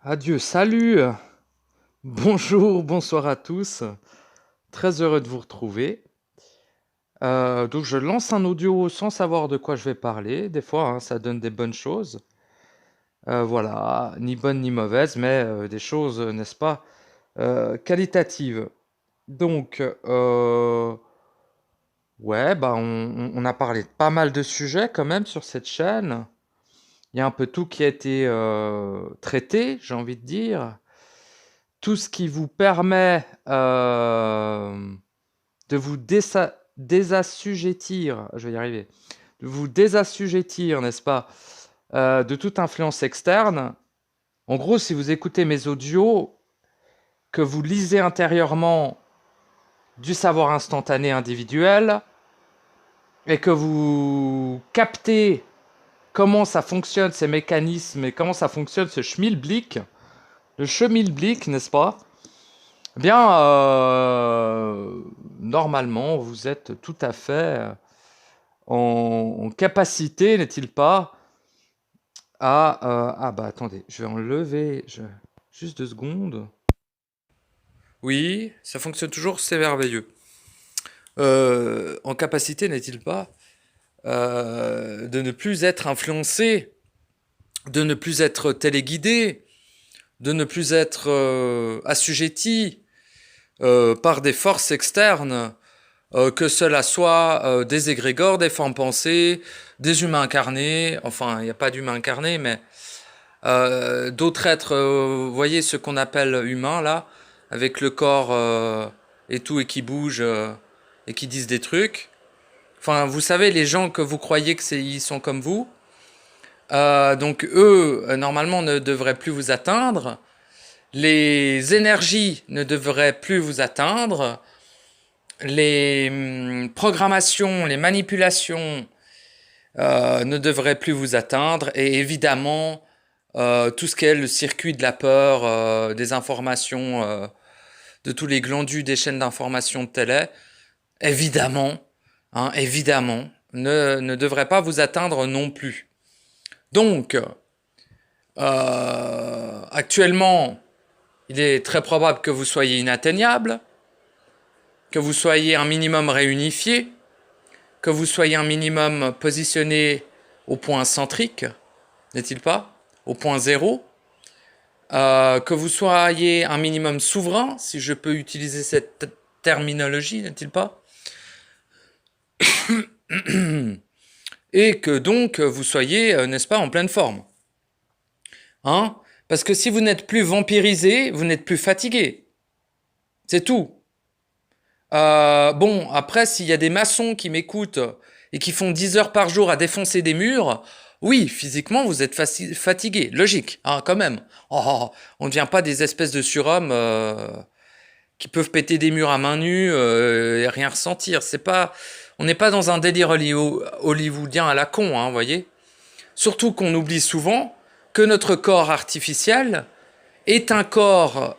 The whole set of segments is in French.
Adieu, salut, bonjour, bonsoir à tous. Très heureux de vous retrouver. Donc je lance un audio sans savoir de quoi je vais parler. Des fois, hein, ça donne des bonnes choses. Voilà, ni bonnes ni mauvaises, mais des choses, n'est-ce pas, qualitatives. Donc, ouais, bah on a parlé de pas mal de sujets quand même sur cette chaîne. Il y a un peu tout qui a été traité, j'ai envie de dire. Tout ce qui vous permet de vous désassujettir, je vais y arriver, de vous désassujettir, n'est-ce pas, de toute influence externe. En gros, si vous écoutez mes audios, que vous lisez intérieurement du savoir instantané individuel et que vous captez comment ça fonctionne ces mécanismes et comment ça fonctionne ce schmilblick, le schmilblick, n'est-ce pas? Eh bien, normalement, vous êtes tout à fait en capacité, n'est-il pas, à... ah bah attendez, je vais enlever... Juste 2 secondes. Oui, ça fonctionne toujours, c'est merveilleux. En capacité, n'est-il pas, de ne plus être influencé, de ne plus être téléguidé, de ne plus être assujetti par des forces externes, que cela soit des égrégores, des formes pensées, des humains incarnés, enfin il n'y a pas d'humains incarnés, mais d'autres êtres, vous voyez ce qu'on appelle humains là, avec le corps et tout, et qui bougent et qui disent des trucs. Enfin, vous savez, les gens que vous croyez que ils sont comme vous, donc eux, normalement, ne devraient plus vous atteindre. Les énergies ne devraient plus vous atteindre. Les programmations, les manipulations ne devraient plus vous atteindre. Et évidemment, tout ce qui est le circuit de la peur, des informations, de tous les glandus des chaînes d'information de télé, évidemment, hein, évidemment, ne devrait pas vous atteindre non plus. Donc, actuellement, il est très probable que vous soyez inatteignable, que vous soyez un minimum réunifié, que vous soyez un minimum positionné au point centrique, n'est-il pas? Au point zéro. Que vous soyez un minimum souverain, si je peux utiliser cette terminologie, n'est-il pas? Et que donc vous soyez, n'est-ce pas, en pleine forme. Hein? Parce que si vous n'êtes plus vampirisé, vous n'êtes plus fatigué. C'est tout. Bon, après, s'il y a des maçons qui m'écoutent et qui font 10 heures par jour à défoncer des murs, oui, physiquement, vous êtes fatigué. Logique, hein, quand même. Oh, on ne devient pas des espèces de surhommes qui peuvent péter des murs à main nue et rien ressentir. C'est pas, on n'est pas dans un délire hollywoodien à la con, hein, vous voyez. Surtout qu'on oublie souvent que notre corps artificiel est un corps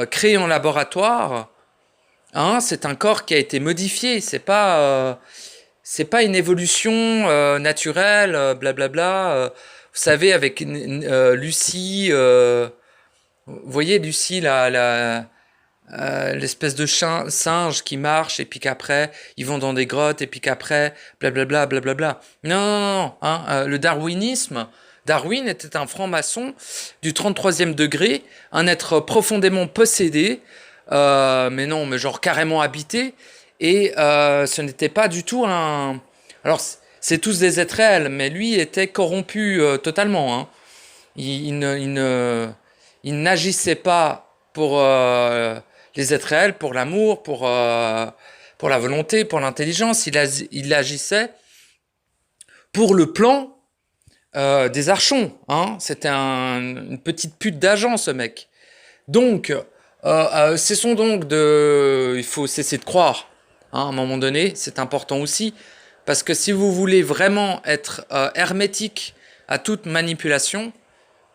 créé en laboratoire. Hein, c'est un corps qui a été modifié. C'est pas une évolution naturelle, blablabla. Vous savez, avec Lucie, vous voyez Lucie, l'espèce de singe qui marche et puis qu'après ils vont dans des grottes et puis qu'après blablabla blablabla. Non, non, non, hein, le darwinisme. Darwin était un franc-maçon du 33e degré, un être profondément possédé, mais non, mais genre carrément habité, et ce n'était pas du tout un... Alors, c'est tous des êtres réels, mais lui était corrompu totalement. Hein. Il n'agissait pas pour les êtres réels, pour l'amour, pour la volonté, pour l'intelligence. Il agissait pour le plan des archons. Hein. C'était une petite pute d'agent, ce mec. Donc, cessons donc de... Il faut cesser de croire. Hein, à un moment donné, c'est important aussi. Parce que si vous voulez vraiment être hermétique à toute manipulation,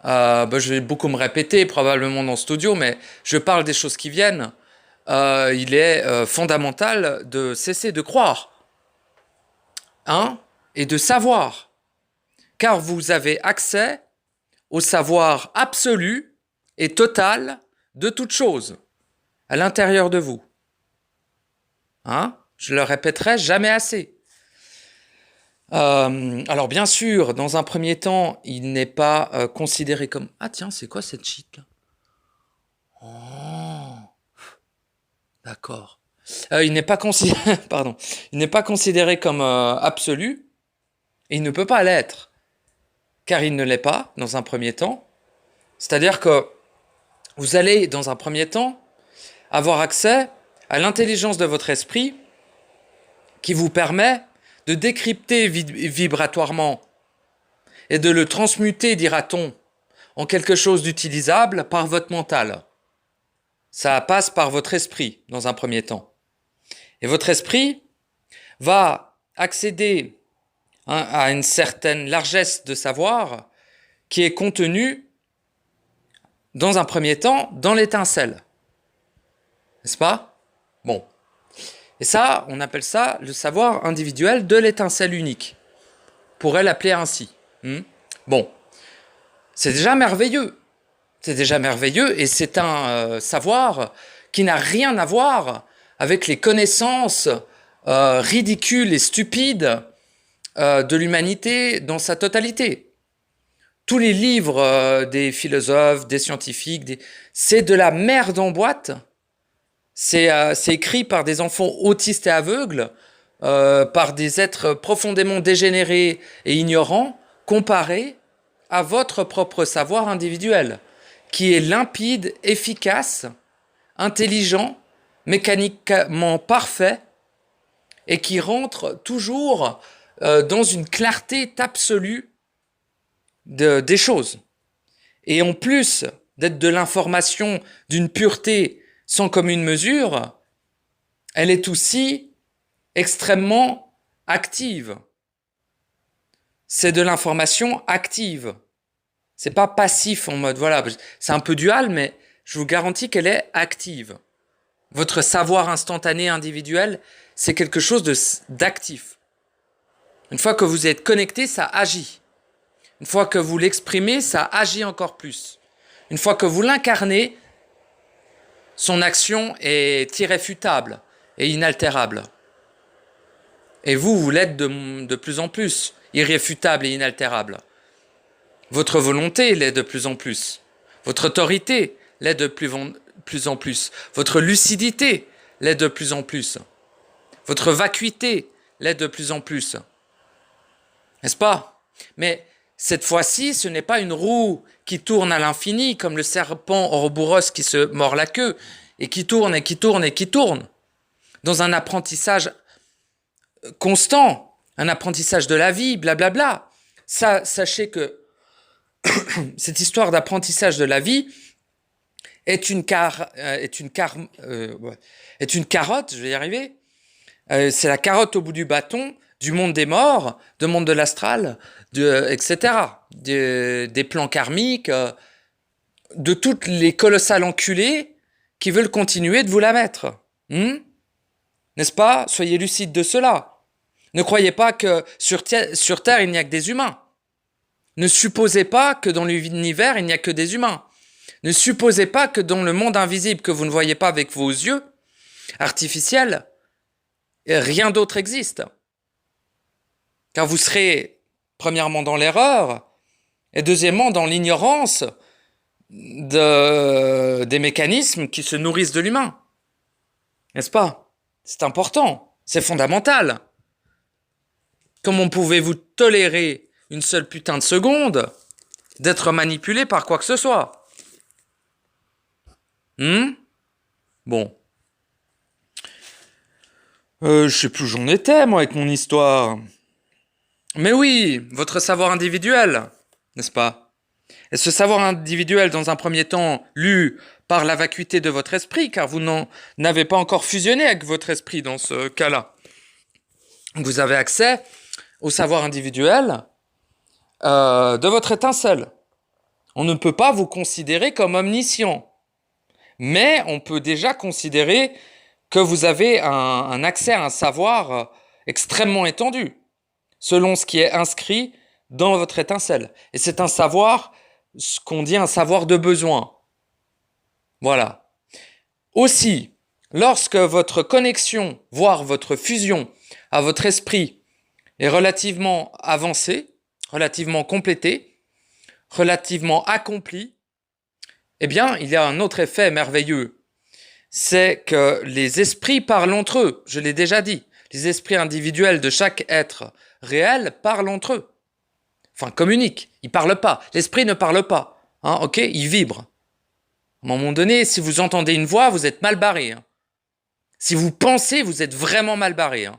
bah, je vais beaucoup me répéter probablement dans ce audio, mais je parle des choses qui viennent. Il est fondamental de cesser de croire, hein, et de savoir, car vous avez accès au savoir absolu, et totale de toute chose à l'intérieur de vous. Hein? Je le répéterai jamais assez. Alors bien sûr, dans un premier temps, il n'est pas considéré comme « Ah tiens, c'est quoi cette shit là ?» Oh, d'accord. Il n'est pas considéré, pardon, il n'est pas considéré comme absolu, et il ne peut pas l'être, car il ne l'est pas dans un premier temps. C'est-à-dire que vous allez, dans un premier temps, avoir accès à l'intelligence de votre esprit qui vous permet de décrypter vibratoirement et de le transmuter, dira-t-on, en quelque chose d'utilisable par votre mental. Ça passe par votre esprit, dans un premier temps. Et votre esprit va accéder à une certaine largesse de savoir qui est contenue, dans un premier temps, dans l'étincelle. N'est-ce pas? Bon. Et ça, on appelle ça le savoir individuel de l'étincelle unique. On pourrait l'appeler ainsi. Bon. C'est déjà merveilleux. C'est déjà merveilleux et c'est un savoir qui n'a rien à voir avec les connaissances ridicules et stupides de l'humanité dans sa totalité. Tous les livres des philosophes, des scientifiques, c'est de la merde en boîte. C'est écrit par des enfants autistes et aveugles, par des êtres profondément dégénérés et ignorants, comparé à votre propre savoir individuel, qui est limpide, efficace, intelligent, mécaniquement parfait, et qui rentre toujours dans une clarté absolue des choses. Et en plus d'être de l'information d'une pureté sans commune mesure, elle est aussi extrêmement active. C'est de l'information active. C'est pas passif en mode, voilà, c'est un peu dual, mais je vous garantis qu'elle est active. Votre savoir instantané individuel, c'est quelque chose d'actif. Une fois que vous êtes connecté, ça agit. Une fois que vous l'exprimez, ça agit encore plus. Une fois que vous l'incarnez, son action est irréfutable et inaltérable. Et vous l'êtes de plus en plus, irréfutable et inaltérable. Votre volonté l'est de plus en plus. Votre autorité l'est de plus en plus. Votre lucidité l'est de plus en plus. Votre vacuité l'est de plus en plus. N'est-ce pas? Mais cette fois-ci, ce n'est pas une roue qui tourne à l'infini, comme le serpent Ouroboros qui se mord la queue, et qui tourne et qui tourne et qui tourne, dans un apprentissage constant, un apprentissage de la vie, blablabla. Ça, sachez que cette histoire d'apprentissage de la vie est une carotte, je vais y arriver, c'est la carotte au bout du bâton du monde des morts, du monde de l'astral, etc., des plans karmiques, de toutes les colossales enculés qui veulent continuer de vous la mettre. N'est-ce pas? Soyez lucides de cela. Ne croyez pas que sur Terre, il n'y a que des humains. Ne supposez pas que dans l'univers, il n'y a que des humains. Ne supposez pas que dans le monde invisible que vous ne voyez pas avec vos yeux artificiels, rien d'autre existe. Car vous serez, premièrement, dans l'erreur, et deuxièmement, dans l'ignorance des mécanismes qui se nourrissent de l'humain. N'est-ce pas? C'est important, c'est fondamental. Comment pouvez-vous tolérer une seule putain de seconde d'être manipulé par quoi que ce soit? Bon. Je sais plus où j'en étais, moi, avec mon histoire. Mais oui, votre savoir individuel, n'est-ce pas? Et ce savoir individuel, dans un premier temps, lu par la vacuité de votre esprit, car vous n'avez pas encore fusionné avec votre esprit dans ce cas-là. Vous avez accès au savoir individuel de votre étincelle. On ne peut pas vous considérer comme omniscient, mais on peut déjà considérer que vous avez un accès à un savoir extrêmement étendu, selon ce qui est inscrit dans votre étincelle. Et c'est un savoir, ce qu'on dit un savoir de besoin. Voilà. Aussi, lorsque votre connexion, voire votre fusion à votre esprit est relativement avancée, relativement complétée, relativement accomplie, eh bien, il y a un autre effet merveilleux. C'est que les esprits parlent entre eux, je l'ai déjà dit. Les esprits individuels de chaque être réel parlent entre eux. Enfin, communiquent, ils ne parlent pas. L'esprit ne parle pas, hein, ok, il vibre. À un moment donné, si vous entendez une voix, vous êtes mal barré. Hein. Si vous pensez, vous êtes vraiment mal barré. Hein.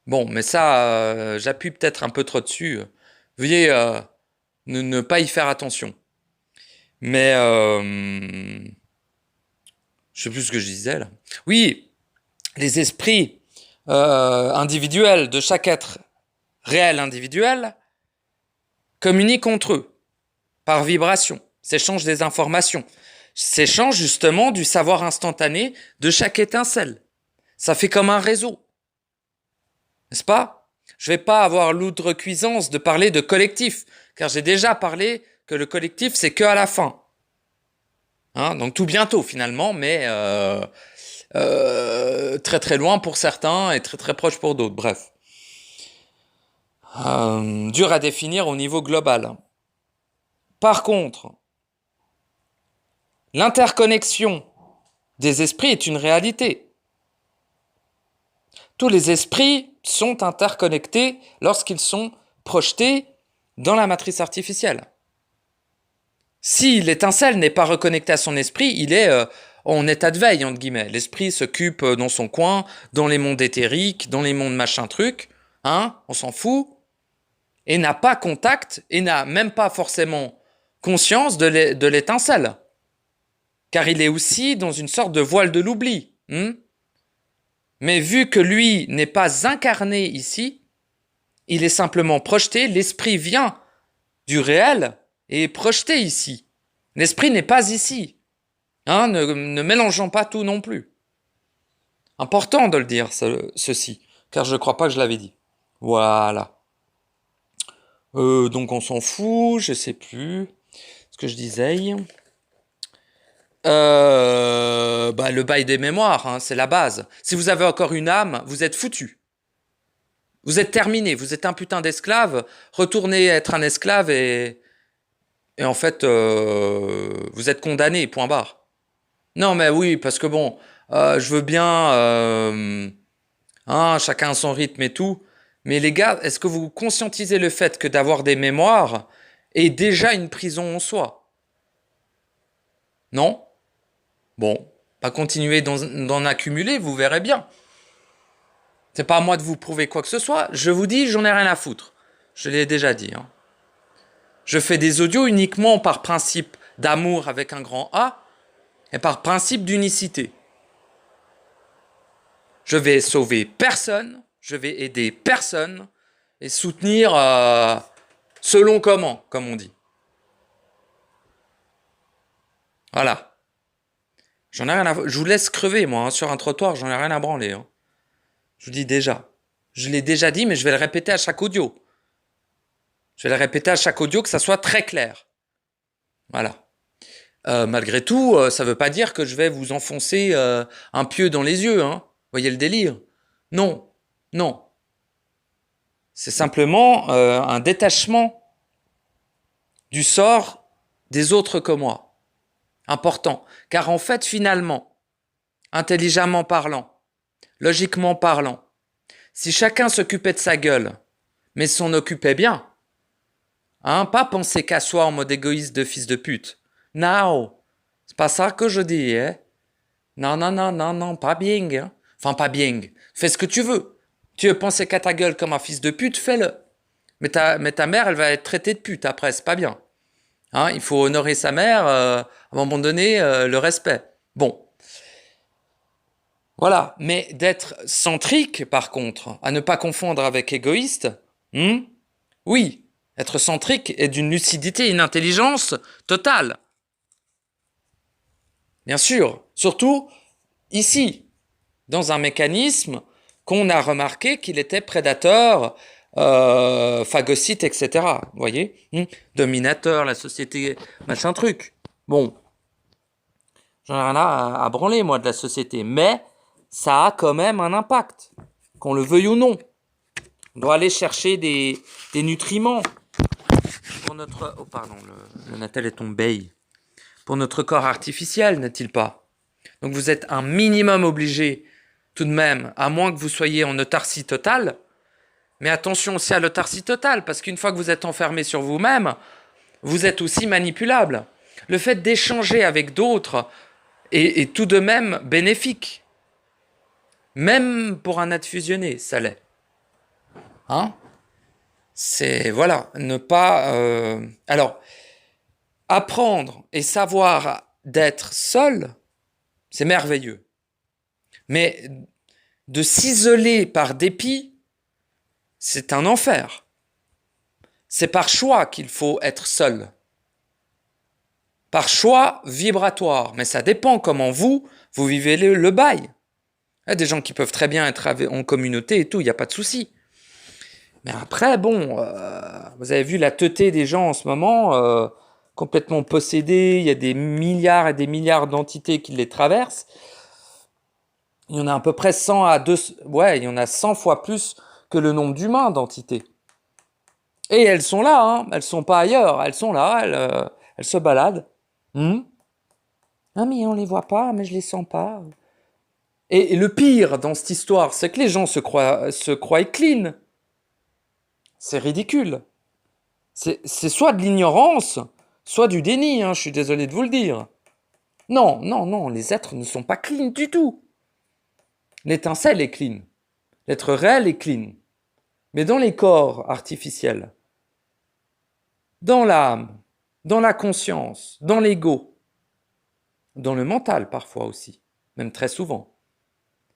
Bon, mais ça, j'appuie peut-être un peu trop dessus. Veuillez ne pas y faire attention. Mais je sais plus ce que je disais là. Oui, les esprits individuels de chaque être réel individuel communiquent entre eux par vibration, s'échangent des informations, s'échangent justement du savoir instantané de chaque étincelle. Ça fait comme un réseau, n'est-ce pas? Je ne vais pas avoir l'outrecuidance de parler de collectif, car j'ai déjà parlé que le collectif, c'est que à la fin. Hein, donc tout bientôt finalement, mais très très loin pour certains et très très proche pour d'autres. Bref. Dur à définir au niveau global. Par contre, l'interconnexion des esprits est une réalité. Tous les esprits sont interconnectés lorsqu'ils sont projetés dans la matrice artificielle. Si l'étincelle n'est pas reconnectée à son esprit, il est en état de veille, entre guillemets. L'esprit s'occupe dans son coin, dans les mondes éthériques, dans les mondes machin truc, hein, on s'en fout, et n'a pas contact, et n'a même pas forcément conscience de l'étincelle. Car il est aussi dans une sorte de voile de l'oubli. Mais vu que lui n'est pas incarné ici, il est simplement projeté, l'esprit vient du réel et est projeté ici. L'esprit n'est pas ici. Hein, ne mélangeons pas tout non plus. Important de le dire, ceci, car je ne crois pas que je l'avais dit. Voilà. Donc on s'en fout, je sais plus ce que je disais. Le bail des mémoires, hein, c'est la base. Si vous avez encore une âme, vous êtes foutu. Vous êtes terminé, vous êtes un putain d'esclave, retournez être un esclave et en fait, vous êtes condamné, point barre. Non mais oui, parce que bon, je veux bien, chacun a son rythme et tout, mais les gars, est-ce que vous conscientisez le fait que d'avoir des mémoires est déjà une prison en soi? Non? Bon, pas continuer d'en accumuler, vous verrez bien. C'est pas à moi de vous prouver quoi que ce soit. Je vous dis, j'en ai rien à foutre. Je l'ai déjà dit. Hein. Je fais des audios uniquement par principe d'amour avec un grand A et par principe d'unicité. Je vais sauver personne, je vais aider personne et soutenir selon comment, comme on dit. Voilà. J'en ai rien à... Je vous laisse crever, moi, hein, sur un trottoir, j'en ai rien à branler. Hein. Je vous dis déjà. Je l'ai déjà dit, mais je vais le répéter à chaque audio. Je vais le répéter à chaque audio, que ça soit très clair. Voilà. Malgré tout, ça ne veut pas dire que je vais vous enfoncer un pieu dans les yeux. Hein. Voyez le délire? Non. Non. C'est simplement un détachement du sort des autres que moi. Important. Car en fait, finalement, intelligemment parlant, logiquement parlant, si chacun s'occupait de sa gueule, mais s'en occupait bien, hein, pas penser qu'à soi en mode égoïste de fils de pute. Non, c'est pas ça que je dis, hein. Non, non, non, non, non, pas bien, hein. Enfin, pas bien. Fais ce que tu veux. Tu veux penser qu'à ta gueule comme un fils de pute, fais-le. Mais ta mère, elle va être traitée de pute après, c'est pas bien. Hein, il faut honorer sa mère, à un moment donné, le respect. Bon. Voilà. Mais d'être centrique, par contre, à ne pas confondre avec égoïste, oui, être centrique est d'une lucidité et une intelligence totale. Bien sûr, surtout ici, dans un mécanisme qu'on a remarqué qu'il était prédateur, phagocyte, etc. Vous voyez, dominateur, la société, machin truc. Bon. J'en ai rien à branler, moi, de la société. Mais ça a quand même un impact, qu'on le veuille ou non. On doit aller chercher des nutriments pour notre... Oh, pardon, le Natal est tombé. Pour notre corps artificiel, n'est-il pas? Donc vous êtes un minimum obligé, tout de même, à moins que vous soyez en autarcie totale. Mais attention aussi à l'autarcie totale, parce qu'une fois que vous êtes enfermé sur vous-même, vous êtes aussi manipulable. Le fait d'échanger avec d'autres est tout de même bénéfique. Même pour un être fusionné, ça l'est. Hein? C'est, voilà, ne pas... Alors, apprendre et savoir d'être seul, c'est merveilleux. Mais de s'isoler par dépit, c'est un enfer. C'est par choix qu'il faut être seul. Par choix vibratoire. Mais ça dépend comment vous vivez le bail. Il y a des gens qui peuvent très bien être en communauté et tout, il n'y a pas de souci. Mais après, bon, vous avez vu la teuté des gens en ce moment, complètement possédés, il y a des milliards et des milliards d'entités qui les traversent. Il y en a à peu près 100 à 200, ouais, il y en a 100 fois plus que le nombre d'humains d'entités. Et elles sont là, hein, elles sont pas ailleurs, elles sont là, elles se baladent. Ah mais on les voit pas, mais je les sens pas. Et le pire dans cette histoire, c'est que les gens se croient clean. C'est ridicule. C'est soit de l'ignorance, soit du déni, hein, je suis désolé de vous le dire. Non, non, non, les êtres ne sont pas clean du tout. L'étincelle est clean. L'être réel est clean. Mais dans les corps artificiels, dans l'âme, dans la conscience, dans l'ego, dans le mental parfois aussi, même très souvent,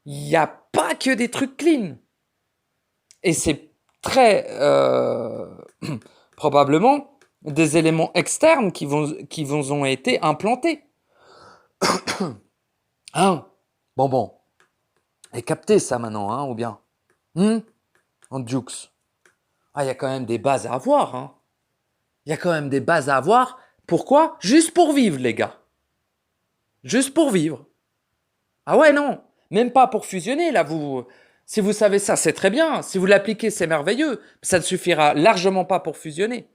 il n'y a pas que des trucs clean. Et c'est très probablement des éléments externes qui vous ont été implantés. Hein? Bon. Et captez ça maintenant, hein, ou bien en jukes. Ah, il y a quand même des bases à avoir, hein. Il y a quand même des bases à avoir. Pourquoi? Juste pour vivre, les gars. Juste pour vivre. Ah ouais, non. Même pas pour fusionner, là, si vous savez ça, c'est très bien. Si vous l'appliquez, c'est merveilleux. Ça ne suffira largement pas pour fusionner.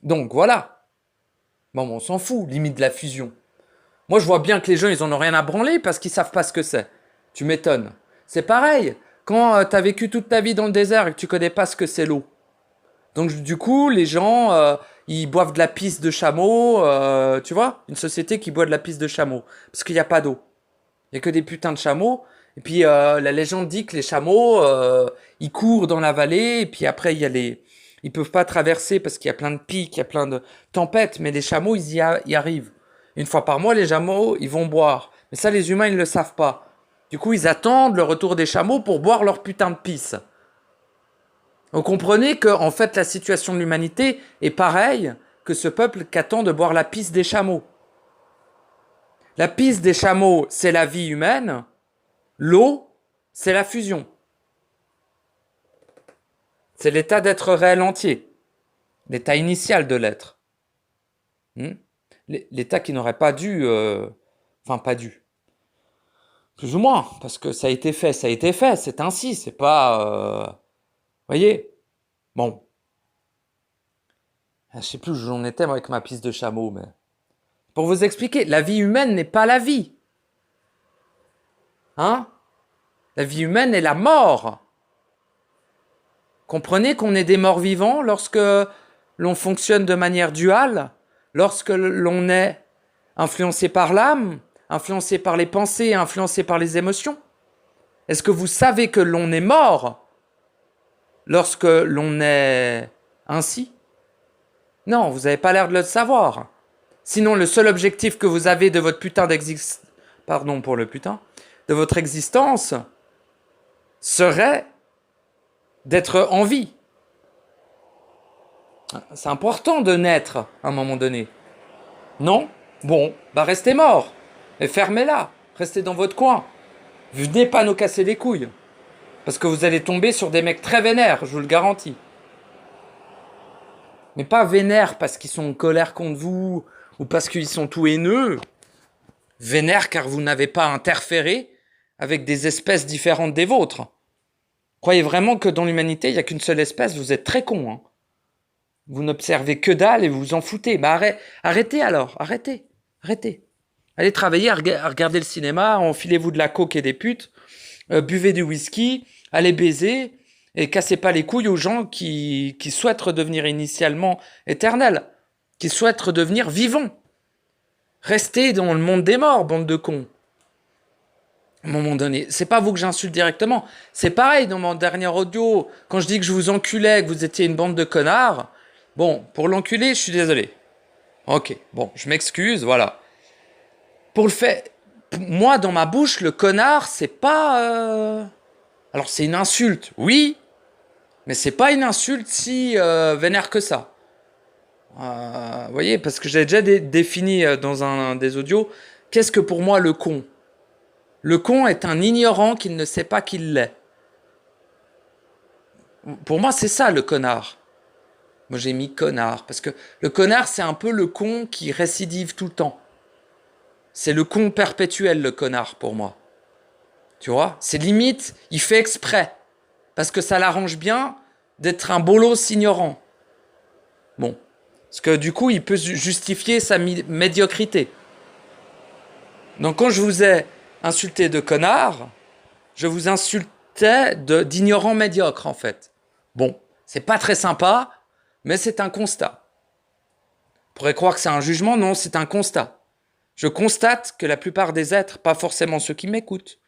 Donc, voilà. Bon, on s'en fout, limite de la fusion. Moi, je vois bien que les gens, ils en ont rien à branler parce qu'ils savent pas ce que c'est. Tu m'étonnes. C'est pareil. Quand tu as vécu toute ta vie dans le désert et que tu connais pas ce que c'est l'eau. Donc, du coup, les gens, ils boivent de la pisse de chameau. Tu vois? Une société qui boit de la pisse de chameau. Parce qu'il n'y a pas d'eau. Il n'y a que des putains de chameaux. Et puis, la légende dit que les chameaux, ils courent dans la vallée. Et puis après, il y a ils peuvent pas traverser parce qu'il y a plein de pics, il y a plein de tempêtes. Mais les chameaux, ils y arrivent. Une fois par mois, les chameaux, ils vont boire. Mais ça, les humains, ils ne le savent pas. Du coup, ils attendent le retour des chameaux pour boire leur putain de pisse. Vous comprenez que, en fait, la situation de l'humanité est pareille que ce peuple qu'attend de boire la pisse des chameaux. La pisse des chameaux, c'est la vie humaine. L'eau, c'est la fusion. C'est l'état d'être réel entier. L'état initial de l'être. L'état qui n'aurait pas dû... Enfin, pas dû. Plus ou moins, parce que ça a été fait, c'est ainsi, c'est pas... voyez? Bon. Je sais plus où j'en étais avec ma piste de chameau, mais... Pour vous expliquer, la vie humaine n'est pas la vie. Hein? La vie humaine est la mort. Comprenez qu'on est des morts vivants lorsque l'on fonctionne de manière duale, lorsque l'on est influencé par l'âme, influencé par les pensées, influencé par les émotions. Est-ce que vous savez que l'on est mort lorsque l'on est ainsi? Non, vous n'avez pas l'air de le savoir. Sinon, le seul objectif que vous avez de votre putain d'existence, pardon pour le putain, de votre existence, serait d'être en vie. C'est important de naître à un moment donné. Non? Bon, bah restez mort. Et fermez-la. Restez dans votre coin. Venez pas nous casser les couilles. Parce que vous allez tomber sur des mecs très vénères, je vous le garantis. Mais pas vénères parce qu'ils sont en colère contre vous, ou parce qu'ils sont tout haineux. vénère car vous n'avez pas interféré avec des espèces différentes des vôtres. Croyez vraiment que dans l'humanité, il n'y a qu'une seule espèce, vous êtes très con. Hein. Vous n'observez que dalle et vous vous en foutez. Bah arrêtez alors, arrêtez. Allez travailler, regardez le cinéma, enfilez-vous de la coke et des putes, buvez du whisky, allez baiser, et cassez pas les couilles aux gens qui souhaitent redevenir initialement éternels, qui souhaitent redevenir vivants. Restez dans le monde des morts, bande de cons. À un moment donné, c'est pas vous que j'insulte directement. C'est pareil dans mon dernier audio, quand je dis que je vous enculais, que vous étiez une bande de connards. Bon, pour l'enculer, je suis désolé. Ok, bon, je m'excuse, voilà. Pour le fait, moi, dans ma bouche, le connard, c'est pas... Alors, c'est une insulte, oui, mais c'est pas une insulte si vénère que ça. Vous voyez, parce que j'ai déjà défini dans un des audios, qu'est-ce que pour moi le con ? Le con est un ignorant qui ne sait pas qu'il l'est. Pour moi, c'est ça le connard. Moi, j'ai mis connard, parce que le connard, c'est un peu le con qui récidive tout le temps. C'est le con perpétuel, le connard, pour moi. Tu vois ? C'est limite, il fait exprès, parce que ça l'arrange bien d'être un bolos ignorant. Bon. Parce que du coup, il peut justifier sa médiocrité. Donc, quand je vous ai insulté de connard, je vous insultais d'ignorant médiocre, en fait. Bon, c'est pas très sympa, mais c'est un constat. On pourrait croire que c'est un jugement, non, c'est un constat. Je constate que la plupart des êtres, pas forcément ceux qui m'écoutent,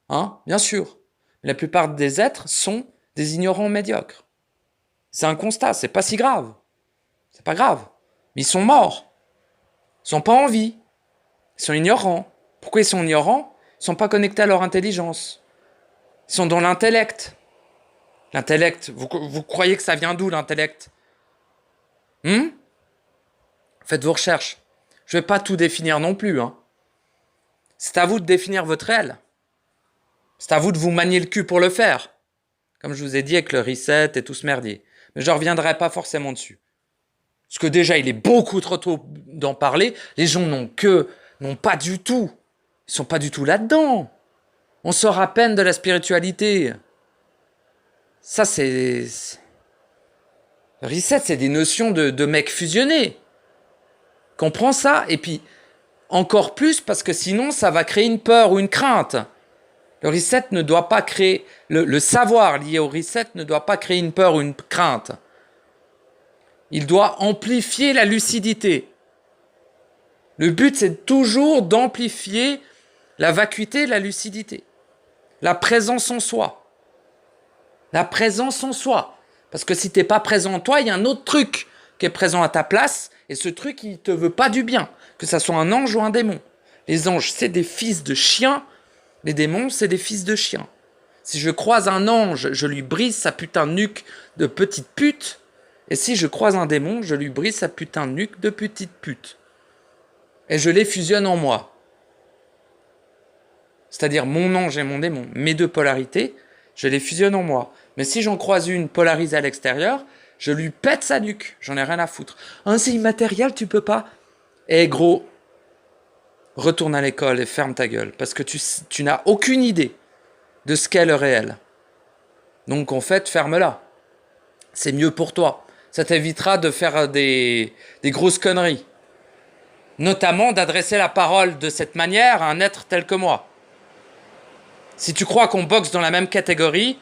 hein, bien sûr, la plupart des êtres sont des ignorants médiocres. C'est un constat, c'est pas si grave. C'est pas grave. Mais ils sont morts. Ils sont pas en vie. Ils sont ignorants. Pourquoi ils sont ignorants ? Ils sont pas connectés à leur intelligence. Ils sont dans l'intellect. L'intellect, vous croyez que ça vient d'où l'intellect ? Faites vos recherches. Je vais pas tout définir non plus. Hein. C'est à vous de définir votre réel. C'est à vous de vous manier le cul pour le faire. Comme je vous ai dit avec le reset et tout ce merdier. Mais je ne reviendrai pas forcément dessus. Parce que déjà, il est beaucoup trop tôt d'en parler. Les gens n'ont pas du tout. Ils sont pas du tout là-dedans. On sort à peine de la spiritualité. Ça, c'est... Le reset, c'est des notions de mecs fusionnés. Comprends ça ? Et puis, encore plus, parce que sinon, ça va créer une peur ou une crainte. Le reset ne doit pas créer... Le savoir lié au reset ne doit pas créer une peur ou une crainte. Il doit amplifier la lucidité. Le but, c'est toujours d'amplifier la vacuité, la lucidité. La présence en soi. La présence en soi. Parce que si tu n'es pas présent en toi, il y a un autre truc qui est présent à ta place, et ce truc, il ne te veut pas du bien. Que ça soit un ange ou un démon. Les anges, c'est des fils de chiens. Les démons, c'est des fils de chiens. Si je croise un ange, je lui brise sa putain de nuque de petite pute. Et si je croise un démon, je lui brise sa putain de nuque de petite pute. Et je les fusionne en moi. C'est-à-dire mon ange et mon démon, mes deux polarités, je les fusionne en moi. Mais si j'en croise une polarisée à l'extérieur, je lui pète sa nuque. J'en ai rien à foutre. Hein, c'est immatériel, tu peux pas. Eh gros, retourne à l'école et ferme ta gueule. Parce que tu n'as aucune idée de ce qu'est le réel. Donc en fait, ferme-la. C'est mieux pour toi. Ça t'évitera de faire des grosses conneries. Notamment d'adresser la parole de cette manière à un être tel que moi. Si tu crois qu'on boxe dans la même catégorie,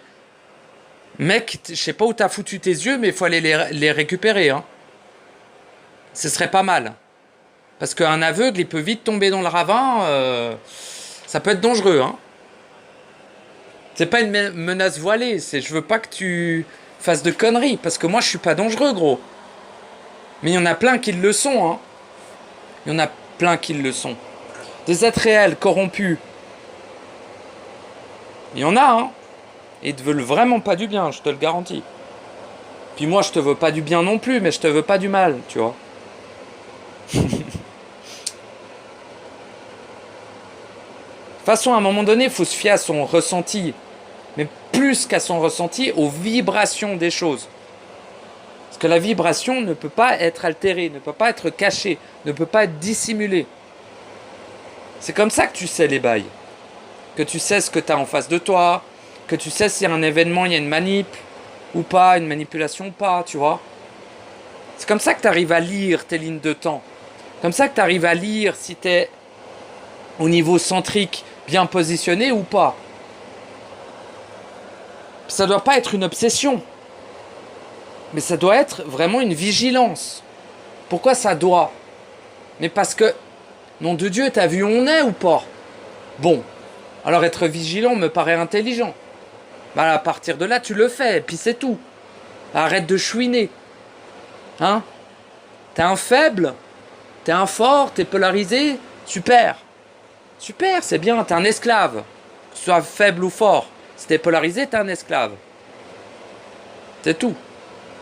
mec, je sais pas où t'as foutu tes yeux, mais il faut aller les récupérer. Hein. Ce serait pas mal. Parce qu'un aveugle, il peut vite tomber dans le ravin. Ça peut être dangereux. Hein. C'est pas une menace voilée. Je veux pas que tu fasses de conneries. Parce que moi, je suis pas dangereux, gros. Mais il y en a plein qui le sont. Hein. Il y en a plein qui le sont. Des êtres réels, corrompus. Il y en a, hein. Et ils te veulent vraiment pas du bien, je te le garantis. Puis moi, je te veux pas du bien non plus, mais je te veux pas du mal, tu vois. De toute façon, à un moment donné, il faut se fier à son ressenti. Mais plus qu'à son ressenti, aux vibrations des choses. Parce que la vibration ne peut pas être altérée, ne peut pas être cachée, ne peut pas être dissimulée. C'est comme ça que tu sais les bails. Que tu sais ce que tu as en face de toi, que tu sais s'il y a un événement, il y a une manip ou pas, une manipulation ou pas, tu vois. C'est comme ça que tu arrives à lire tes lignes de temps. Comme ça que tu arrives à lire si tu es au niveau centrique bien positionné ou pas. Ça ne doit pas être une obsession. Mais ça doit être vraiment une vigilance. Pourquoi ça doit? Mais parce que, nom de Dieu, t'as vu où on est ou pas? Bon, alors être vigilant me paraît intelligent. Bah, à partir de là, tu le fais, et puis c'est tout. Arrête de chouiner. Hein? T'es un faible? T'es un fort? T'es polarisé? Super. Super, c'est bien, t'es un esclave. Que tu sois faible ou fort. Si t'es polarisé, t'es un esclave. C'est tout.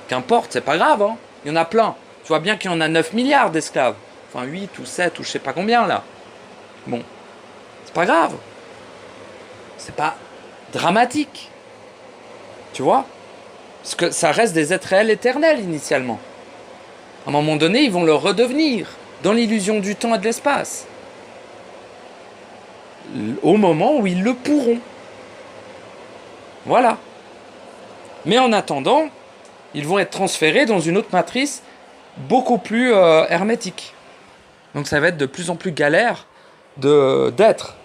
Qu'importe, c'est pas grave, hein. Il y en a plein. Tu vois bien qu'il y en a 9 milliards d'esclaves. Enfin 8 ou 7 ou je sais pas combien là. Bon. C'est pas grave. C'est pas dramatique. Tu vois? Parce que ça reste des êtres réels éternels initialement. À un moment donné, ils vont le redevenir dans l'illusion du temps et de l'espace. Au moment où ils le pourront. Voilà. Mais en attendant, ils vont être transférés dans une autre matrice beaucoup plus hermétique. Donc ça va être de plus en plus galère d'être.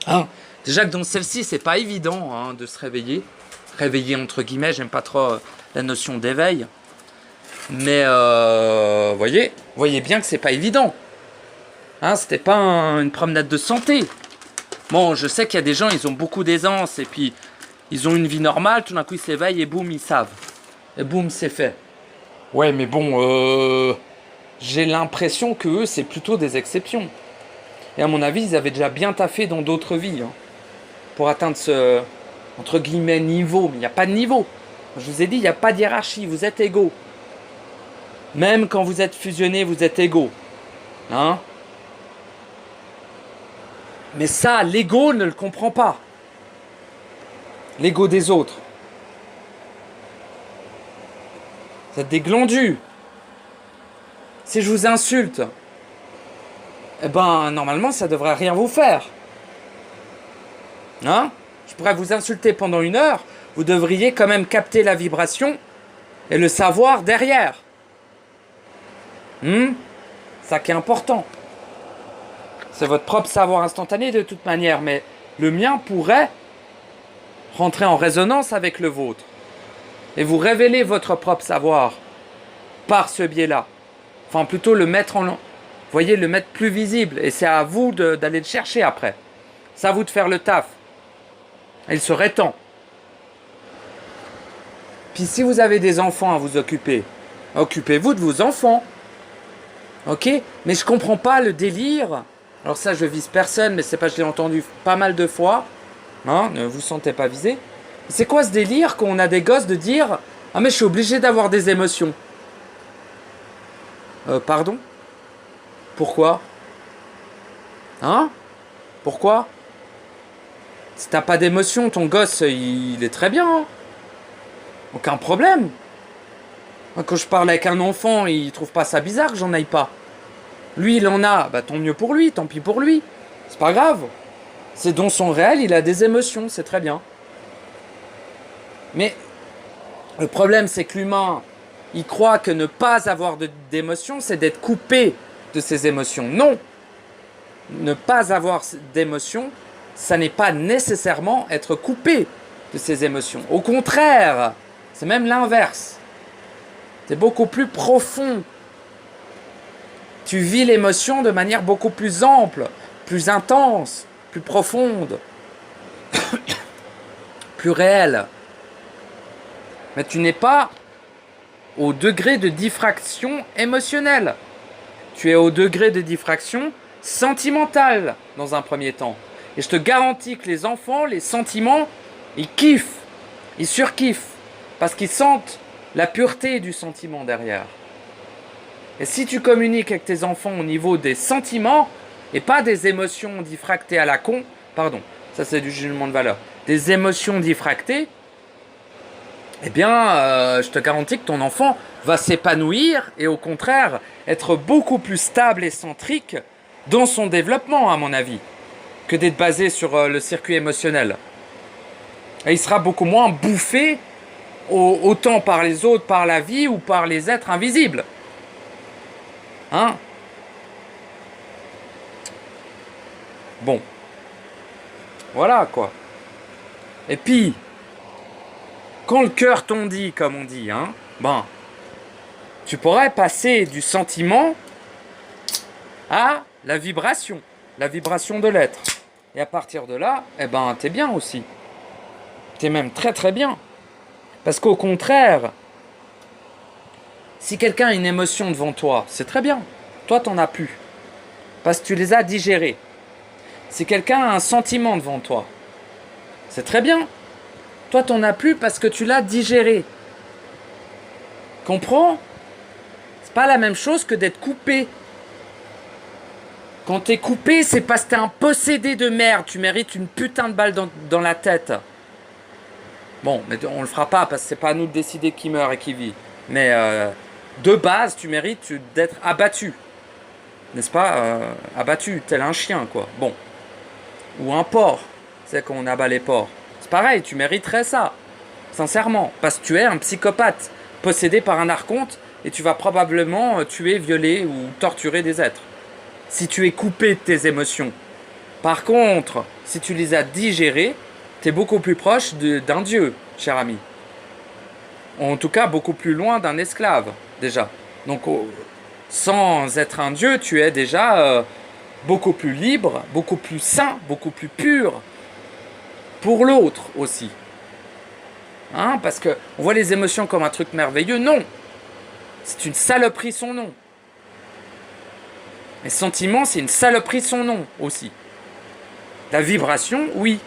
Hein, déjà que dans celle-ci, c'est pas évident hein, de se réveiller. Réveiller entre guillemets, j'aime pas trop la notion d'éveil. Mais voyez bien que c'est pas évident. Hein, c'était pas une promenade de santé. Bon, je sais qu'il y a des gens, ils ont beaucoup d'aisance et puis ils ont une vie normale, tout d'un coup ils s'éveillent et boum, ils savent. Et boum, c'est fait. Ouais, mais bon, j'ai l'impression que eux, c'est plutôt des exceptions. Et à mon avis, ils avaient déjà bien taffé dans d'autres vies hein, pour atteindre ce, entre guillemets, niveau. Mais il n'y a pas de niveau. Je vous ai dit, il n'y a pas de hiérarchie, vous êtes égaux. Même quand vous êtes fusionnés, vous êtes égaux. Hein? Mais ça, l'ego ne le comprend pas. L'ego des autres. Vous êtes des glandus. Si je vous insulte, eh ben, normalement, ça devrait rien vous faire. Hein? Je pourrais vous insulter pendant 1 heure, vous devriez quand même capter la vibration et le savoir derrière. Ça qui est important. C'est votre propre savoir instantané de toute manière, mais le mien pourrait rentrer en résonance avec le vôtre. Et vous révéler votre propre savoir par ce biais-là. Enfin, plutôt le mettre en... voyez, le mettre plus visible. Et c'est à vous d'aller le chercher après. C'est à vous de faire le taf. Il serait temps. Puis si vous avez des enfants à vous occuper, occupez-vous de vos enfants. Ok? Mais je comprends pas le délire. Alors ça, je vise personne, mais c'est pas, je l'ai entendu pas mal de fois. Hein? Ne vous sentez pas visé. C'est quoi ce délire qu'on a des gosses de dire « Ah mais je suis obligé d'avoir des émotions ». Pardon? Pourquoi? Hein? Pourquoi? Si t'as pas d'émotion, ton gosse, il est très bien. Hein? Aucun problème. Quand je parle avec un enfant, il trouve pas ça bizarre que j'en aille pas. Lui, il en a, bah tant mieux pour lui, tant pis pour lui. C'est pas grave. C'est dans son réel, il a des émotions, c'est très bien. Mais le problème, c'est que l'humain, il croit que ne pas avoir d'émotions, c'est d'être coupé de ses émotions. Non! Ne pas avoir d'émotions, ça n'est pas nécessairement être coupé de ses émotions. Au contraire, c'est même l'inverse. C'est beaucoup plus profond. Tu vis l'émotion de manière beaucoup plus ample, plus intense, plus profonde, plus réelle. Mais tu n'es pas au degré de diffraction émotionnelle. Tu es au degré de diffraction sentimentale dans un premier temps. Et je te garantis que les enfants, les sentiments, ils kiffent, ils surkiffent, parce qu'ils sentent la pureté du sentiment derrière. Et si tu communiques avec tes enfants au niveau des sentiments, et pas des émotions diffractées à la con, pardon, ça c'est du jugement de valeur, des émotions diffractées, eh bien, je te garantis que ton enfant va s'épanouir et au contraire être beaucoup plus stable et centrique dans son développement, à mon avis, que d'être basé sur le circuit émotionnel. Et il sera beaucoup moins bouffé autant par les autres, par la vie ou par les êtres invisibles. Hein? Bon. Voilà, quoi. Et puis, quand le cœur t'en dit, comme on dit, hein, ben, tu pourrais passer du sentiment à la vibration de l'être. Et à partir de là, eh ben, t'es bien aussi. T'es même très très bien. Parce qu'au contraire, si quelqu'un a une émotion devant toi, c'est très bien. Toi, t'en as plus. Parce que tu les as digérés. Si quelqu'un a un sentiment devant toi, c'est très bien. Toi, t'en as plus parce que tu l'as digéré. Comprends? C'est pas la même chose que d'être coupé. Quand t'es coupé, c'est parce que t'es un possédé de merde. Tu mérites une putain de balle dans la tête. Bon, mais on le fera pas parce que c'est pas à nous de décider qui meurt et qui vit. Mais de base, tu mérites d'être abattu. N'est-ce pas? Abattu, tel un chien, quoi. Bon. Ou un porc. C'est qu'on abat les porcs. C'est pareil, tu mériterais ça. Sincèrement. Parce que tu es un psychopathe possédé par un archonte et tu vas probablement tuer, violer ou torturer des êtres. Si tu es coupé de tes émotions. Par contre, si tu les as digérées, tu es beaucoup plus proche d'un dieu, cher ami. En tout cas, beaucoup plus loin d'un esclave, déjà. Donc, sans être un dieu, tu es déjà beaucoup plus libre, beaucoup plus sain, beaucoup plus pur. Pour l'autre aussi. Hein, parce qu'on voit les émotions comme un truc merveilleux. Non. C'est une saloperie son nom. Les sentiments, c'est une saloperie son nom aussi. La vibration, oui.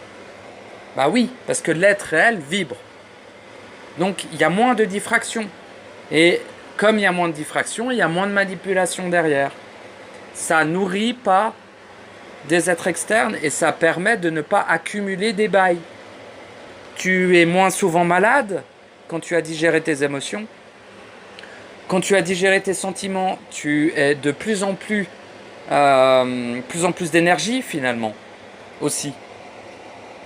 Bah oui, parce que l'être réel vibre. Donc, il y a moins de diffraction. Et comme il y a moins de diffraction, il y a moins de manipulation derrière. Ça nourrit pas des êtres externes et ça permet de ne pas accumuler des bails. Tu es moins souvent malade quand tu as digéré tes émotions. Quand tu as digéré tes sentiments, tu es de plus en plus d'énergie finalement aussi.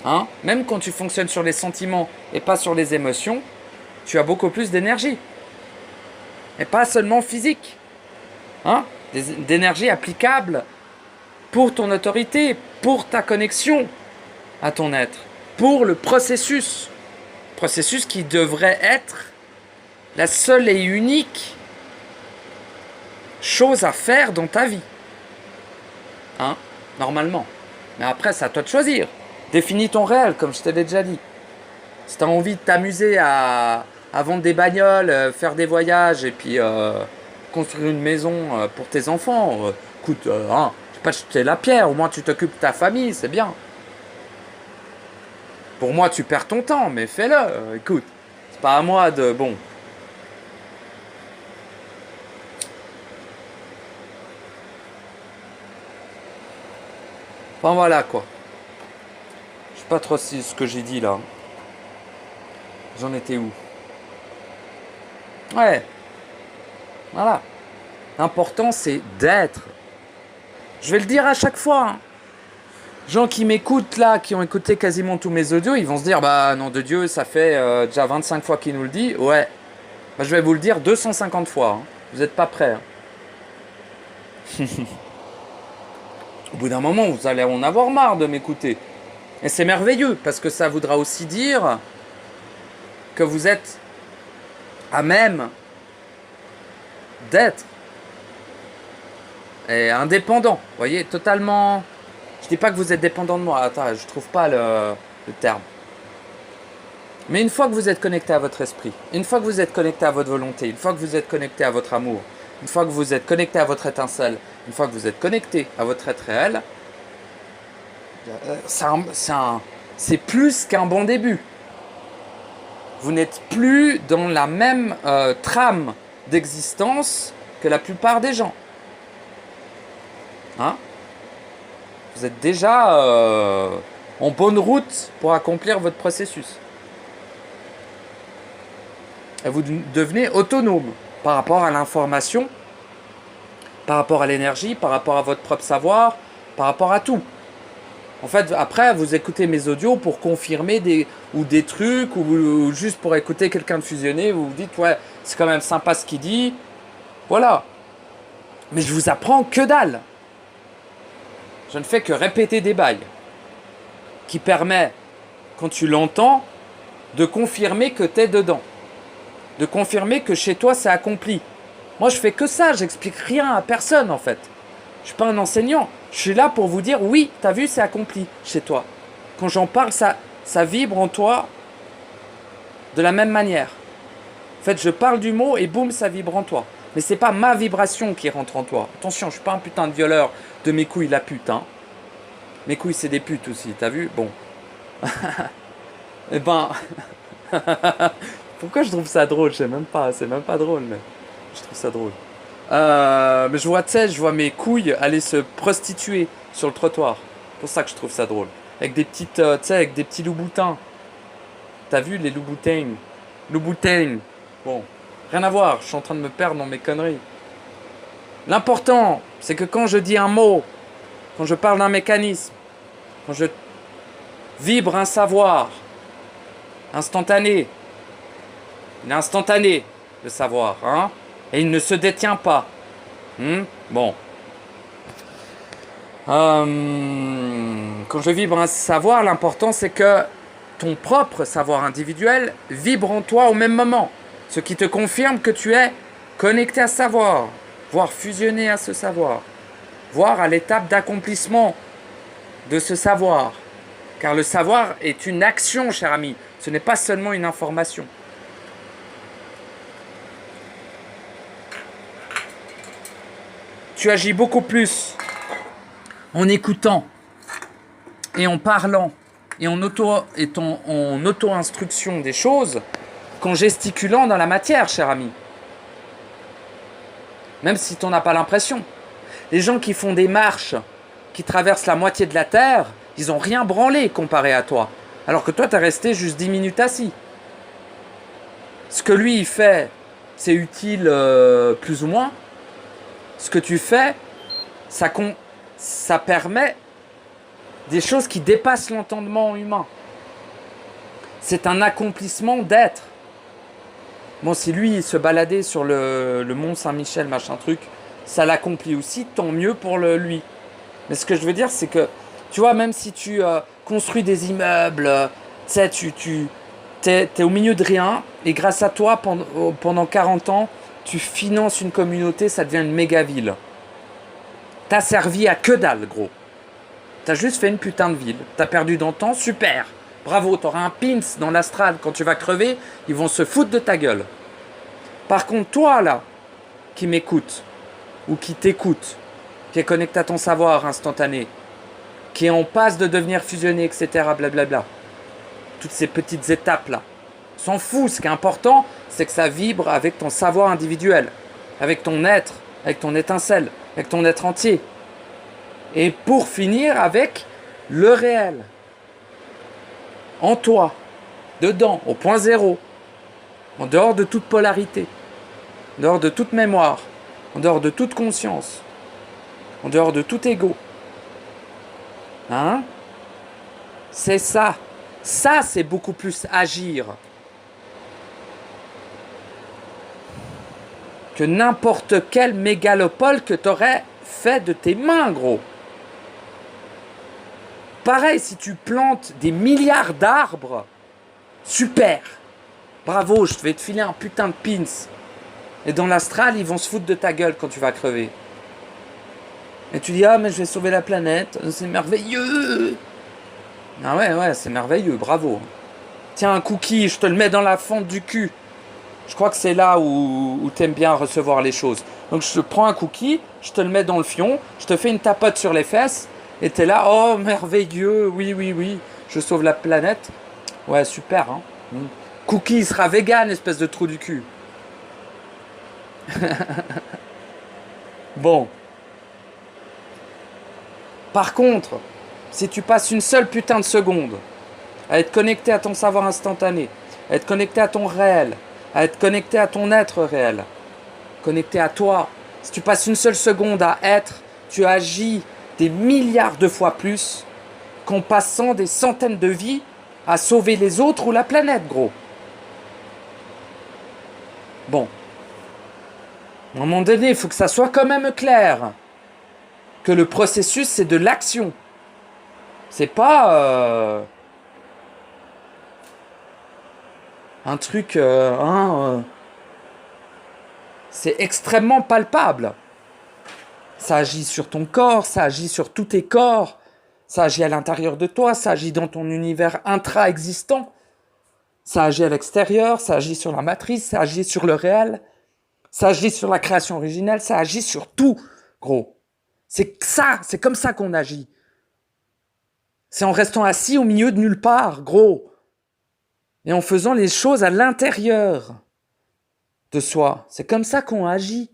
Hein? Même quand tu fonctionnes sur les sentiments et pas sur les émotions, tu as beaucoup plus d'énergie. Et pas seulement physique. Hein? D'énergie applicable pour ton autorité, pour ta connexion à ton être, pour le processus qui devrait être la seule et unique chose à faire dans ta vie. Hein? Normalement. Mais après, c'est à toi de choisir. Définis ton réel, comme je te l'ai déjà dit. Si tu as envie de t'amuser à vendre des bagnoles, faire des voyages et puis construire une maison pour tes enfants, écoute, hein, je vais pas te jeter la pierre, au moins tu t'occupes de ta famille, c'est bien. Pour moi, tu perds ton temps, mais fais-le. Écoute, c'est pas à moi de... Bon. Enfin, voilà, quoi. Je sais pas trop si ce que j'ai dit, là. J'en étais où? Ouais. Voilà. L'important, c'est d'être. Je vais le dire à chaque fois. Hein. Gens qui m'écoutent là, qui ont écouté quasiment tous mes audios, ils vont se dire, bah nom de Dieu, ça fait déjà 25 fois qu'il nous le dit. Ouais. Bah, je vais vous le dire 250 fois. Hein. Vous n'êtes pas prêts. Hein. Au bout d'un moment, vous allez en avoir marre de m'écouter. Et c'est merveilleux, parce que ça voudra aussi dire que vous êtes à même d'être et indépendant. Vous voyez, totalement... Je dis pas que vous êtes dépendant de moi. Attends, je trouve pas le terme. Mais une fois que vous êtes connecté à votre esprit, une fois que vous êtes connecté à votre volonté, une fois que vous êtes connecté à votre amour, une fois que vous êtes connecté à votre étincelle, une fois que vous êtes connecté à votre être réel, c'est plus qu'un bon début. Vous n'êtes plus dans la même trame d'existence que la plupart des gens. Hein? Vous êtes déjà en bonne route pour accomplir votre processus. Et vous devenez autonome par rapport à l'information par rapport à l'énergie, par rapport à votre propre savoir, par rapport à tout. En fait, après, vous écoutez mes audios pour confirmer des trucs, ou juste pour écouter quelqu'un de fusionner, vous vous dites, ouais, c'est quand même sympa ce qu'il dit. Voilà. Mais je vous apprends que dalle. Je ne fais que répéter des bails qui permet, quand tu l'entends, de confirmer que tu es dedans. De confirmer que chez toi, c'est accompli. Moi, je fais que ça, j'explique rien à personne en fait. Je suis pas un enseignant. Je suis là pour vous dire, oui, t'as vu, c'est accompli chez toi. Quand j'en parle, ça vibre en toi de la même manière. En fait, je parle du mot et boum, ça vibre en toi. Mais c'est pas ma vibration qui rentre en toi. Attention, je suis pas un putain de violeur de mes couilles la pute. Hein. Mes couilles, c'est des putes aussi, t'as vu? Bon. Eh ben... Pourquoi je trouve ça drôle? Je sais même pas, c'est même pas drôle, mais je trouve ça drôle. Mais je vois, tu sais, je vois mes couilles aller se prostituer sur le trottoir. C'est pour ça que je trouve ça drôle. Avec des petites, tu sais, avec des petits loups-boutins. T'as vu les loups-boutins? Loups-boutins. Bon, rien à voir, je suis en train de me perdre dans mes conneries. L'important, c'est que quand je dis un mot, quand je parle d'un mécanisme, quand je vibre un savoir instantané, il est instantané, le savoir, hein, et il ne se détient pas. Bon. Quand je vibre un savoir, l'important c'est que ton propre savoir individuel vibre en toi au même moment. Ce qui te confirme que tu es connecté à ce savoir, voire fusionné à ce savoir, voire à l'étape d'accomplissement de ce savoir. Car le savoir est une action, cher ami. Ce n'est pas seulement une information. Tu agis beaucoup plus en écoutant et en parlant et en auto-instruction des choses qu'en gesticulant dans la matière, cher ami. Même si tu n'en as pas l'impression. Les gens qui font des marches, qui traversent la moitié de la Terre, ils n'ont rien branlé comparé à toi. Alors que toi, tu es resté juste 10 minutes assis. Ce que lui, il fait, c'est utile plus ou moins. Ce que tu fais, ça permet des choses qui dépassent l'entendement humain. C'est un accomplissement d'être. Bon, si lui, il se baladait sur le mont Saint-Michel, machin truc, ça l'accomplit aussi, tant mieux pour lui. Mais ce que je veux dire, c'est que, tu vois, même si tu construis des immeubles, tu sais, t'es au milieu de rien, et grâce à toi, pendant 40 ans, tu finances une communauté, ça devient une méga ville. T'as servi à que dalle, gros. T'as juste fait une putain de ville. T'as perdu dans le temps, super. Bravo, t'auras un pins dans l'astral. Quand tu vas crever, ils vont se foutre de ta gueule. Par contre, toi, là, qui m'écoutes, ou qui t'écoute, qui est connecté à ton savoir instantané, qui est en passe de devenir fusionné, etc., blablabla. Toutes ces petites étapes-là. S'en fout, ce qui est important, c'est que ça vibre avec ton savoir individuel, avec ton être, avec ton étincelle, avec ton être entier. Et pour finir, avec le réel. En toi, dedans, au point zéro, en dehors de toute polarité, en dehors de toute mémoire, en dehors de toute conscience, en dehors de tout ego. Hein? C'est ça. Ça, c'est beaucoup plus agir que n'importe quel mégalopole que tu aurais fait de tes mains, gros. Pareil, si tu plantes des milliards d'arbres, super. Bravo, je vais te filer un putain de pins. Et dans l'astral, ils vont se foutre de ta gueule quand tu vas crever. Et tu dis, ah, mais je vais sauver la planète, c'est merveilleux. Ah ouais, c'est merveilleux, bravo. Tiens, un cookie, je te le mets dans la fente du cul. Je crois que c'est là où t'aimes bien recevoir les choses. Donc je prends un cookie, je te le mets dans le fion, je te fais une tapote sur les fesses, et t'es là, oh merveilleux, oui, je sauve la planète. Ouais, super, hein. Cookie, il sera vegan, espèce de trou du cul. Bon. Par contre, si tu passes une seule putain de seconde à être connecté à ton savoir instantané, à être connecté à ton réel, à être connecté à ton être réel, connecté à toi, Si tu passes une seule seconde à être, tu agis des milliards de fois plus qu'en passant des centaines de vies à sauver les autres ou la planète, gros. Bon. À un moment donné, il faut que ça soit quand même clair. Que le processus, c'est de l'action. C'est pas un truc... c'est extrêmement palpable. Ça agit sur ton corps, ça agit sur tous tes corps, ça agit à l'intérieur de toi, ça agit dans ton univers intra-existant, ça agit à l'extérieur, ça agit sur la matrice, ça agit sur le réel, ça agit sur la création originelle, ça agit sur tout, gros. C'est ça, c'est comme ça qu'on agit. C'est en restant assis au milieu de nulle part, gros. Et en faisant les choses à l'intérieur de soi. C'est comme ça qu'on agit.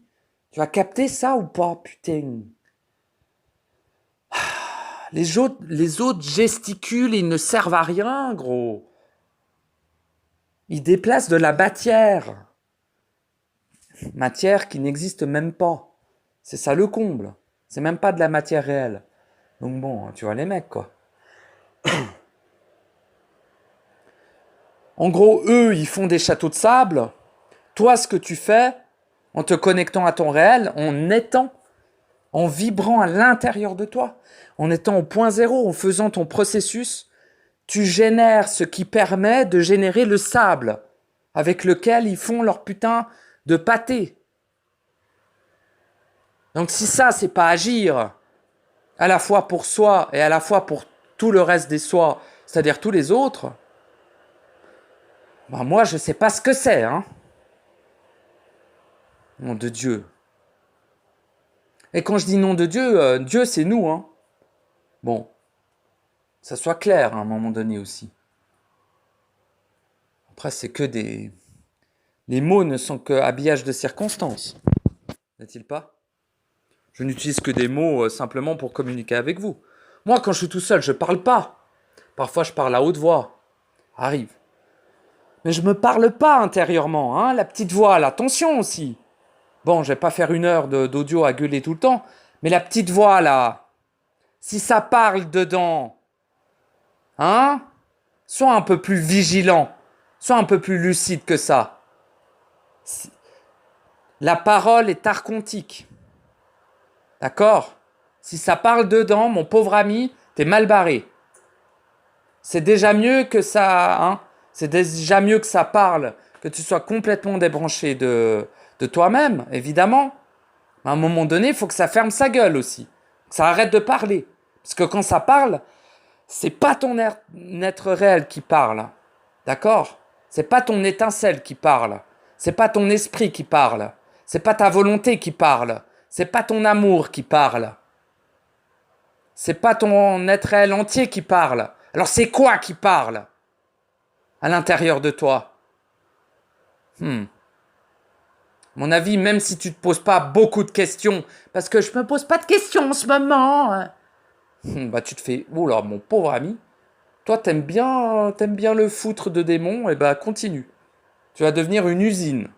Tu vas capter ça ou pas, putain? Les autres gesticulent, ils ne servent à rien, gros. Ils déplacent de la matière. Matière qui n'existe même pas. C'est ça le comble. C'est même pas de la matière réelle. Donc bon, tu vois les mecs, quoi. En gros, eux, ils font des châteaux de sable. Toi, ce que tu fais, en te connectant à ton réel, en étant, en vibrant à l'intérieur de toi, en étant au point zéro, en faisant ton processus, tu génères ce qui permet de générer le sable avec lequel ils font leur putain de pâté. Donc si ça, c'est pas agir à la fois pour soi et à la fois pour tout le reste des soi, c'est-à-dire tous les autres, ben moi, je sais pas ce que c'est, hein. Nom de Dieu. Et quand je dis nom de Dieu, Dieu, c'est nous, hein. Bon, ça soit clair à un moment donné aussi. Après, c'est que des... Les mots ne sont que habillage de circonstances, n'est-il pas? Je n'utilise que des mots simplement pour communiquer avec vous. Moi, quand je suis tout seul, je parle pas. Parfois, je parle à haute voix. Arrive. Mais je me parle pas intérieurement, hein. La petite voix, l'attention aussi. Bon, je vais pas faire 1 heure d'audio à gueuler tout le temps, mais la petite voix, là, si ça parle dedans, hein, sois un peu plus vigilant, sois un peu plus lucide que ça. La parole est archontique. D'accord? Si ça parle dedans, mon pauvre ami, t'es mal barré. C'est déjà mieux que ça, hein? C'est déjà mieux que ça parle, que tu sois complètement débranché de toi-même, évidemment. À un moment donné, il faut que ça ferme sa gueule aussi. Que ça arrête de parler. Parce que quand ça parle, c'est pas ton être réel qui parle. D'accord? C'est pas ton étincelle qui parle. C'est pas ton esprit qui parle. C'est pas ta volonté qui parle. C'est pas ton amour qui parle. C'est pas ton être réel entier qui parle. Alors c'est quoi qui parle à l'intérieur de toi? Mon avis, même si tu te poses pas beaucoup de questions, parce que je me pose pas de questions en ce moment, bah tu te fais, oh là, mon pauvre ami, toi t'aimes bien le foutre de démons, et bah continue. Tu vas devenir une usine,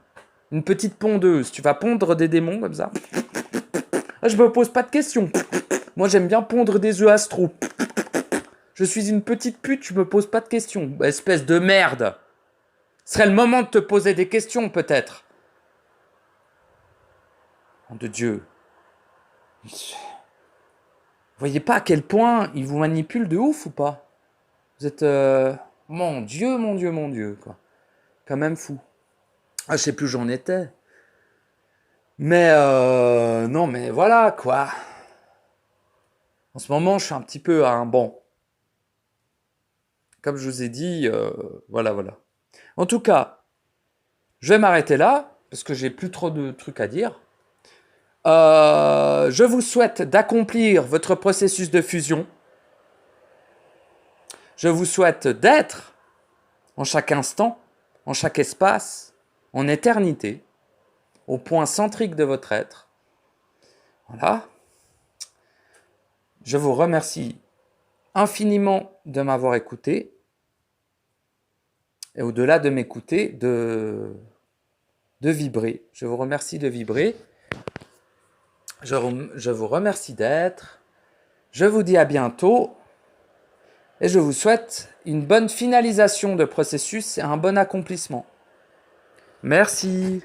une petite pondeuse. Tu vas pondre des démons comme ça. Je me pose pas de questions. Moi j'aime bien pondre des œufs astro. Je suis une petite pute, tu me poses pas de questions. Espèce de merde. Ce serait le moment de te poser des questions peut-être. Nom de Dieu. Vous voyez pas à quel point ils vous manipulent de ouf ou pas? Vous êtes... Mon Dieu, mon Dieu, mon Dieu, quoi. Quand même fou. Ah, je sais plus où j'en étais. Mais non, mais voilà, quoi. En ce moment, je suis un petit peu à un banc. Comme je vous ai dit, voilà. En tout cas, je vais m'arrêter là, parce que j'ai plus trop de trucs à dire. Je vous souhaite d'accomplir votre processus de fusion. Je vous souhaite d'être, en chaque instant, en chaque espace, en éternité, au point centrique de votre être. Voilà. Je vous remercie infiniment de m'avoir écouté. Et au-delà de m'écouter, de vibrer. Je vous remercie de vibrer. Je vous remercie d'être. Je vous dis à bientôt. Et je vous souhaite une bonne finalisation de processus et un bon accomplissement. Merci.